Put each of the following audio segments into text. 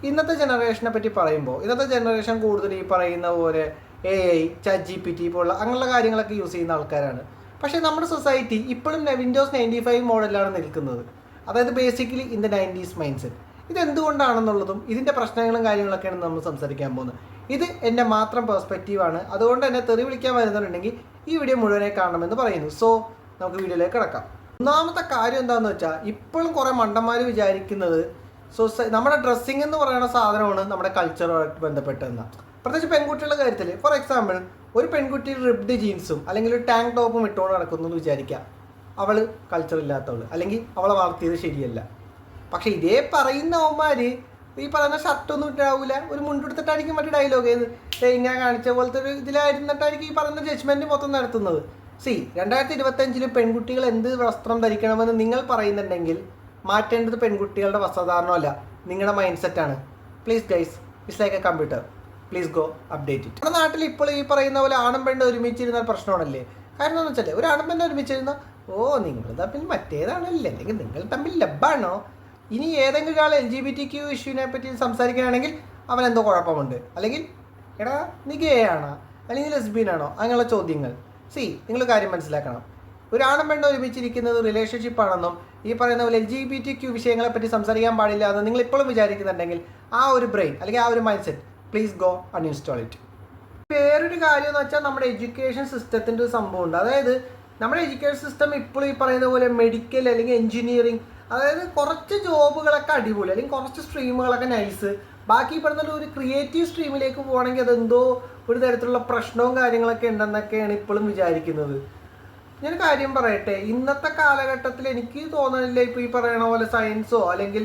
ഇന്നത്തെ ജനറേഷനെ പറ്റി പറയുമ്പോൾ ഇന്നത്തെ ജനറേഷൻ കൂടുതൽ ഈ പറയുന്ന പോലെ AI, ChatGPT പോലുള്ള അങ്ങനെയുള്ള കാര്യങ്ങളൊക്കെ യൂസ് ചെയ്യുന്ന ആൾക്കാരാണ്. പക്ഷേ നമ്മുടെ സൊസൈറ്റി ഇപ്പോഴും വിൻഡോസ് 95 മോഡലാണ് നിൽക്കുന്നത്. അതായത് basically in the 90s mindset. ഇതെന്തുകൊണ്ടാണെന്നുള്ളതും ഇതിൻ്റെ പ്രശ്നങ്ങളും കാര്യങ്ങളൊക്കെയാണ് നമ്മൾ സംസാരിക്കാൻ പോകുന്നത്. ഇത് എൻ്റെ മാത്രം പെർസ്പെക്റ്റീവാണ്. അതുകൊണ്ട് തന്നെ തെറി വിളിക്കാൻ വരുന്നുണ്ടെങ്കിൽ ഈ വീഡിയോ മുഴുവനായി കാണണമെന്ന് പറയുന്നു. സോ നമുക്ക് വീഡിയോയിലേക്ക് കിടക്കാം. ഒന്നാമത്തെ കാര്യം എന്താണെന്ന് വെച്ചാൽ ഇപ്പോഴും കുറേ മണ്ടന്മാർ വിചാരിക്കുന്നത് നമ്മുടെ ഡ്രസ്സിങ് എന്ന് പറയുന്ന സാധനമാണ് നമ്മുടെ കൾച്ചറുമായിട്ട് ബന്ധപ്പെട്ടതെന്നാണ്. പ്രത്യേകിച്ച് പെൺകുട്ടികളുടെ കാര്യത്തിൽ ഫോർ എക്സാമ്പിൾ ഒരു പെൺകുട്ടി റിബ്ഡ് ജീൻസും അല്ലെങ്കിൽ ഒരു ടാങ്ക് ടോപ്പും ഇട്ടുകൊണ്ട് നടക്കുന്നു എന്ന് വിചാരിക്കുക. അവൾ കൾച്ചർ ഇല്ലാത്തവൾ അല്ലെങ്കിൽ അവളെ വളർത്തിയത് ശരിയല്ല. പക്ഷേ ഇതേ പറയുന്നവന്മാർ ഈ പറയുന്ന ഷർട്ടൊന്നും ഇട്ടാവില്ല, ഒരു മുണ്ടെടുത്തിട്ടായിരിക്കും മറ്റേ ഡയലോഗ് ഇങ്ങനെ കാണിച്ച പോലത്തെ ഒരു ഇതിലായിരുന്നിട്ടായിരിക്കും ഈ പറയുന്ന ജഡ്ജ്മെൻറ്റ് മൊത്തം നടത്തുന്നത്. 2025 പെൺകുട്ടികൾ എന്ത് വസ്ത്രം ധരിക്കണമെന്ന് നിങ്ങൾ പറയുന്നുണ്ടെങ്കിൽ മാറ്റേണ്ടത് പെൺകുട്ടികളുടെ വസ്ത്രധാരണമല്ല, നിങ്ങളുടെ മൈൻഡ് സെറ്റാണ്. Please guys, it's like A computer, please go update it. നമ്മുടെ നാട്ടിൽ ഇപ്പോൾ ഈ പറയുന്ന പോലെ ആണും പെണ്ണും ഒരുമിച്ചിരുന്ന പ്രശ്നമാണല്ലേ. കാരണം എന്ന് വെച്ചാൽ ഒരു ആണും പെണ്ണും ഒരുമിച്ചിരുന്ന നിങ്ങൾ തമ്മിൽ മറ്റേതാണല്ലേ, അല്ലെങ്കിൽ നിങ്ങൾ തമ്മിൽ ലബ്ബാണോ. ഇനി ഏതെങ്കിലും ഒരാൾ LGBTQ ഇഷ്യൂവിനെ പറ്റി സംസാരിക്കുകയാണെങ്കിൽ അവൻ എന്തോ കുഴപ്പമുണ്ട്, അല്ലെങ്കിൽ എടാ നീ ഗേ ആണോ അല്ലെങ്കിൽ ലെസ്ബിയൻ ആണോ, അങ്ങനെയുള്ള ചോദ്യങ്ങൾ. നിങ്ങൾ കാര്യം മനസ്സിലാക്കണം. ഒരു ആണും പെണ്ണും ഒരുമിച്ചിരിക്കുന്നത് റിലേഷൻഷിപ്പ് ആണെന്നും ഈ പറയുന്ന പോലെ LGBTQ വിഷയങ്ങളെ പറ്റി സംസാരിക്കാൻ പാടില്ല എന്ന് നിങ്ങൾ ഇപ്പോഴും വിചാരിക്കുന്നുണ്ടെങ്കിൽ ആ ഒരു ബ്രെയിൻ അല്ലെങ്കിൽ ആ ഒരു mind set please go uninstall it. വേറൊരു കാര്യം എന്ന് വെച്ചാൽ നമ്മുടെ എഡ്യൂക്കേഷൻ സിസ്റ്റത്തിൻ്റെ ഒരു സംഭവമുണ്ട്. അതായത് നമ്മുടെ എഡ്യൂക്കേഷൻ സിസ്റ്റം ഇപ്പോഴും ഈ പറയുന്ന പോലെ മെഡിക്കൽ അല്ലെങ്കിൽ എഞ്ചിനീയറിംഗ്, അതായത് കുറച്ച് ജോബുകളൊക്കെ അടിപൊളി അല്ലെങ്കിൽ കുറച്ച് സ്ട്രീമുകളൊക്കെ നൈസ്, ബാക്കി പറഞ്ഞ ഒരു ക്രിയേറ്റീവ് സ്ട്രീമിലേക്ക് പോകണമെങ്കിൽ അതെന്തോ ഒരു തരത്തിലുള്ള പ്രശ്നവും കാര്യങ്ങളൊക്കെ ഉണ്ടെന്നൊക്കെയാണ് ഇപ്പോഴും വിചാരിക്കുന്നത്. ഞാൻ കാര്യം പറയട്ടെ, ഇന്നത്തെ കാലഘട്ടത്തിൽ എനിക്ക് തോന്നുന്നില്ല ഇപ്പോൾ ഈ പറയണ പോലെ സയൻസോ അല്ലെങ്കിൽ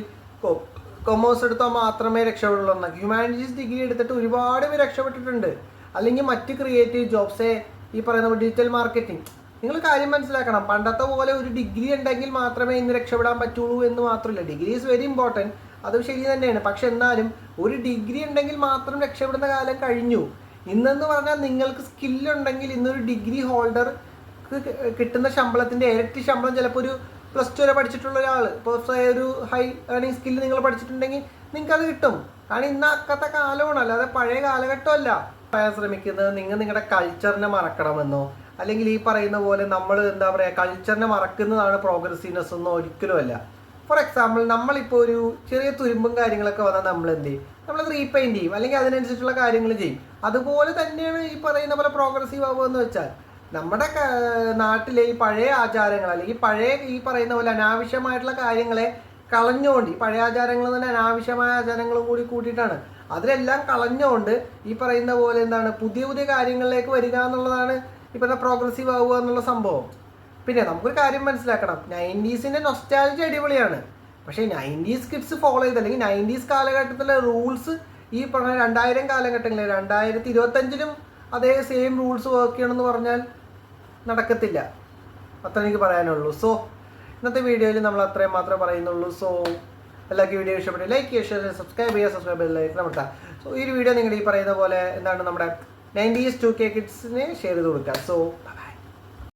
കൊമേഴ്സ് എടുത്താൽ മാത്രമേ രക്ഷപ്പെടുള്ളൂ എന്നൊക്കെ. ഹ്യൂമാനിറ്റീസ് ഡിഗ്രി എടുത്തിട്ട് ഒരുപാട് പേര് രക്ഷപ്പെട്ടിട്ടുണ്ട്. അല്ലെങ്കിൽ മറ്റ് ക്രിയേറ്റീവ് ജോബ്സേ ഈ പറയുന്ന ഡിജിറ്റൽ മാർക്കറ്റിംഗ്. നിങ്ങൾ കാര്യം മനസ്സിലാക്കണം, പണ്ടത്തെ പോലെ ഒരു ഡിഗ്രി ഉണ്ടെങ്കിൽ മാത്രമേ ഇന്ന് രക്ഷപ്പെടാൻ പറ്റുള്ളൂ എന്ന് മാത്രമല്ല. ഡിഗ്രി ഈസ് വെരി ഇമ്പോർട്ടൻറ്റ്, അത് ശരി തന്നെയാണ്. പക്ഷെ എന്നാലും ഒരു ഡിഗ്രി ഉണ്ടെങ്കിൽ മാത്രം രക്ഷപ്പെടുന്ന കാലം കഴിഞ്ഞു. ഇന്നെന്ന് പറഞ്ഞാൽ നിങ്ങൾക്ക് സ്കില്ലുണ്ടെങ്കിൽ ഇന്നൊരു ഡിഗ്രി ഹോൾഡർ കിട്ടുന്ന ശമ്പളത്തിൻ്റെ ഇരട്ടി ശമ്പളം ചിലപ്പോൾ ഒരു +2 വരെ പഠിച്ചിട്ടുള്ള ഒരാൾ ഇപ്പോൾ ഒരു ഹൈ ഏർണിംഗ് സ്കില്ല് നിങ്ങൾ പഠിച്ചിട്ടുണ്ടെങ്കിൽ നിങ്ങൾക്കത് കിട്ടും. കാരണം ഇന്ന് അക്കത്തെ കാലമാണ്, അല്ലാതെ പഴയ കാലഘട്ടമല്ല. പറയാൻ ശ്രമിക്കുന്നത് നിങ്ങളുടെ കൾച്ചറിനെ മറക്കണമെന്നോ അല്ലെങ്കിൽ ഈ പറയുന്ന പോലെ നമ്മൾ എന്താ പറയുക കൾച്ചറിനെ മറക്കുന്നതാണ് പ്രോഗ്രസീവ്നെസ് എന്നോ ഒരിക്കലുമല്ല. ഫോർ എക്സാമ്പിൾ നമ്മളിപ്പോൾ ഒരു ചെറിയ തുരുമ്പും കാര്യങ്ങളൊക്കെ വന്നാൽ നമ്മൾ എന്ത് ചെയ്യും, നമ്മളത് റീപെയിൻറ്റ് ചെയ്യും അല്ലെങ്കിൽ അതിനനുസരിച്ചുള്ള കാര്യങ്ങൾ ചെയ്യും. അതുപോലെ തന്നെയാണ് ഈ പറയുന്ന പോലെ പ്രോഗ്രസീവ് ആവുകയെന്ന് വെച്ചാൽ നമ്മുടെ നാട്ടിലെ ഈ പഴയ ആചാരങ്ങൾ അല്ലെങ്കിൽ പഴയ ഈ പറയുന്ന പോലെ അനാവശ്യമായിട്ടുള്ള കാര്യങ്ങളെ കളഞ്ഞുകൊണ്ട്, ഈ പഴയ ആചാരങ്ങൾ തന്നെ അനാവശ്യമായ ആചാരങ്ങളും കൂടി കൂട്ടിയിട്ടാണ്, അതിലെല്ലാം കളഞ്ഞുകൊണ്ട് ഈ പറയുന്ന പോലെ എന്താണ് പുതിയ പുതിയ കാര്യങ്ങളിലേക്ക് വരിക എന്നുള്ളതാണ് ഈ പറയുന്ന പ്രോഗ്രസീവ് ആവുക എന്നുള്ള സംഭവം. പിന്നെ നമുക്കൊരു കാര്യം മനസ്സിലാക്കണം, 90s നൊസ്റ്റാൾജി അടിപൊളിയാണ്. പക്ഷേ 90s കിഡ്സ് ഫോളോ ചെയ്ത് അല്ലെങ്കിൽ 90s കാലഘട്ടത്തിലെ റൂൾസ് ഈ പറഞ്ഞ 2000 കാലഘട്ടങ്ങളിൽ 2025 അതേ സെയിം റൂൾസ് വർക്ക് ചെയ്യണമെന്ന് പറഞ്ഞാൽ നടക്കത്തില്ല. അത്ര എനിക്ക് പറയാനുള്ളൂ. സോ ഇന്നത്തെ വീഡിയോയിൽ നമ്മൾ അത്രയും മാത്രമേ പറയുന്നുള്ളൂ. സോ എല്ലാവർക്കും വീഡിയോ ഇഷ്ടപ്പെട്ടു ലൈക്ക് ചെയ്യുക, ഷെയർ ചെയ്യുക, സബ്സ്ക്രൈബ് ചെയ്യുക, സബ്സ്ക്രൈബ് ചെയ്ത് അമർത്തുക. സോ ഈ ഒരു വീഡിയോ നിങ്ങൾ ഈ പറയുന്ന പോലെ എന്താണ് നമ്മുടെ 90s 2K കിഡ്സിനെ ഷെയർ ചെയ്ത് കൊടുക്കുക. സോ